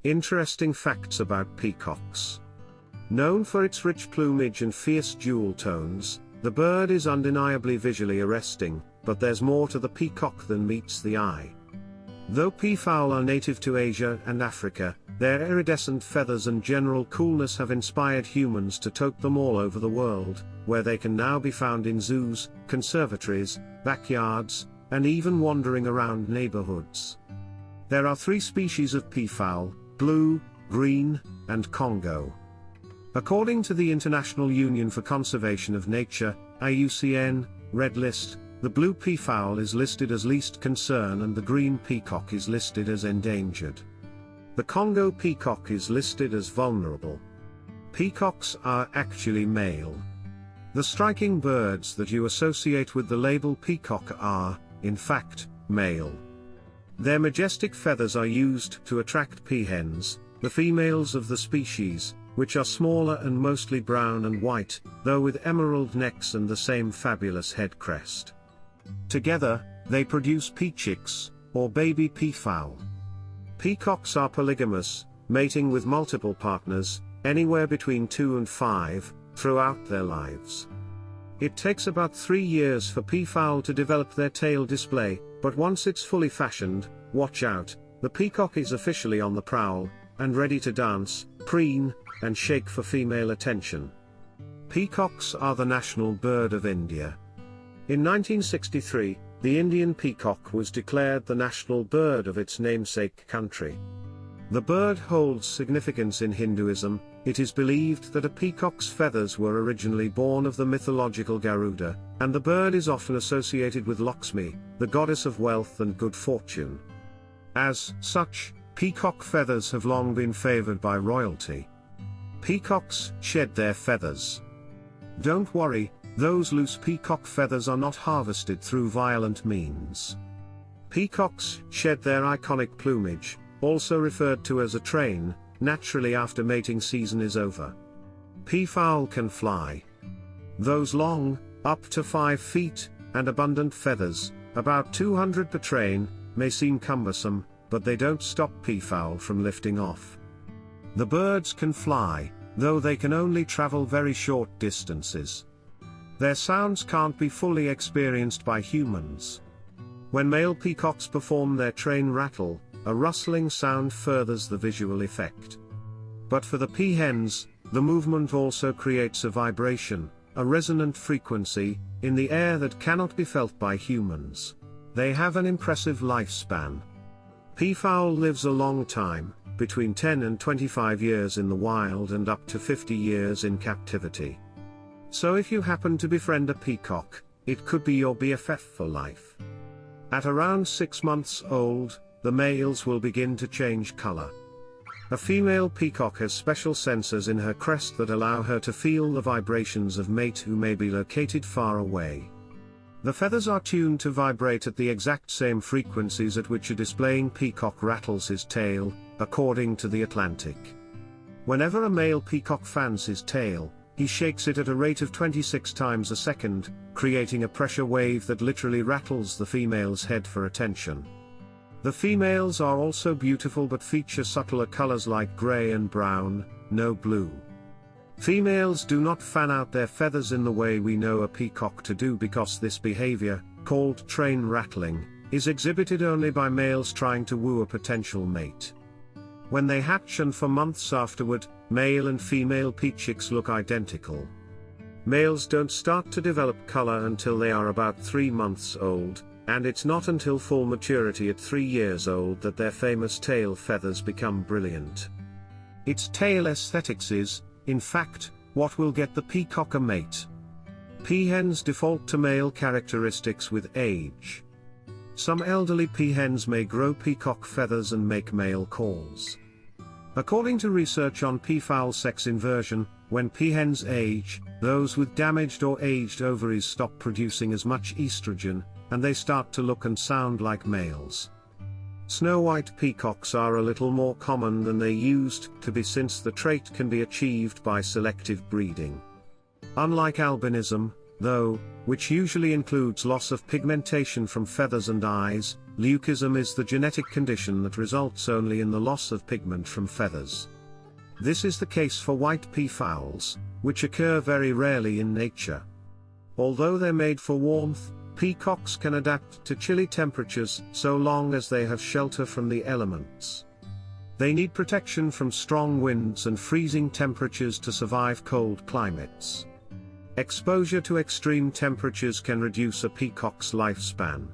Interesting facts about peacocks. Known for its rich plumage and fierce jewel tones, the bird is undeniably visually arresting, but there's more to the peacock than meets the eye. Though peafowl are native to Asia and Africa, their iridescent feathers and general coolness have inspired humans to tote them all over the world, where they can now be found in zoos, conservatories, backyards, and even wandering around neighborhoods. There are 3 species of peafowl: blue, green, and Congo. According to the International Union for Conservation of Nature, IUCN, Red List, the blue peafowl is listed as least concern and the green peacock is listed as endangered. The Congo peacock is listed as vulnerable. Peacocks are actually male. The striking birds that you associate with the label peacock are, in fact, male. Their majestic feathers are used to attract peahens, the females of the species, which are smaller and mostly brown and white, though with emerald necks and the same fabulous head crest. Together, they produce peachicks, or baby peafowl. Peacocks are polygamous, mating with multiple partners, anywhere between 2 and 5, throughout their lives. It takes about 3 years for peafowl to develop their tail display, but once it's fully fashioned, watch out, the peacock is officially on the prowl, and ready to dance, preen, and shake for female attention. Peacocks are the national bird of India. In 1963, the Indian peacock was declared the national bird of its namesake country. The bird holds significance in Hinduism. It is believed that a peacock's feathers were originally born of the mythological Garuda, and the bird is often associated with Lakshmi, the goddess of wealth and good fortune. As such, peacock feathers have long been favored by royalty. Peacocks shed their feathers. Don't worry, those loose peacock feathers are not harvested through violent means. Peacocks shed their iconic plumage, also referred to as a train, naturally after mating season is over. Peafowl can fly. Those long, up to 5 feet, and abundant feathers, about 200 per train, may seem cumbersome, but they don't stop peafowl from lifting off. The birds can fly, though they can only travel very short distances. Their sounds can't be fully experienced by humans. When male peacocks perform their train rattle, a rustling sound furthers the visual effect. But for the peahens, the movement also creates a vibration, a resonant frequency, in the air that cannot be felt by humans. They have an impressive lifespan. Peafowl lives a long time, between 10 and 25 years in the wild and up to 50 years in captivity. So if you happen to befriend a peacock, it could be your BFF for life. At around 6 months old, the males will begin to change color. A female peacock has special sensors in her crest that allow her to feel the vibrations of mate who may be located far away. The feathers are tuned to vibrate at the exact same frequencies at which a displaying peacock rattles his tail, according to The Atlantic. Whenever a male peacock fans his tail, he shakes it at a rate of 26 times a second, creating a pressure wave that literally rattles the female's head for attention. The females are also beautiful but feature subtler colors like gray and brown, no blue. Females do not fan out their feathers in the way we know a peacock to do because this behavior, called train rattling, is exhibited only by males trying to woo a potential mate. When they hatch and for months afterward, male and female peachicks look identical. Males don't start to develop color until they are about 3 months old, and it's not until full maturity at 3 years old that their famous tail feathers become brilliant. Its tail aesthetics is, in fact, what will get the peacock a mate. Peahens default to male characteristics with age. Some elderly peahens may grow peacock feathers and make male calls. According to research on peafowl sex inversion, when peahens age, those with damaged or aged ovaries stop producing as much estrogen, and they start to look and sound like males. Snow-white peacocks are a little more common than they used to be since the trait can be achieved by selective breeding. Unlike albinism, though, which usually includes loss of pigmentation from feathers and eyes. Leucism is the genetic condition that results only in the loss of pigment from feathers. This is the case for white peafowls, which occur very rarely in nature. Although they're made for warmth, peacocks can adapt to chilly temperatures so long as they have shelter from the elements. They need protection from strong winds and freezing temperatures to survive cold climates. Exposure to extreme temperatures can reduce a peacock's lifespan.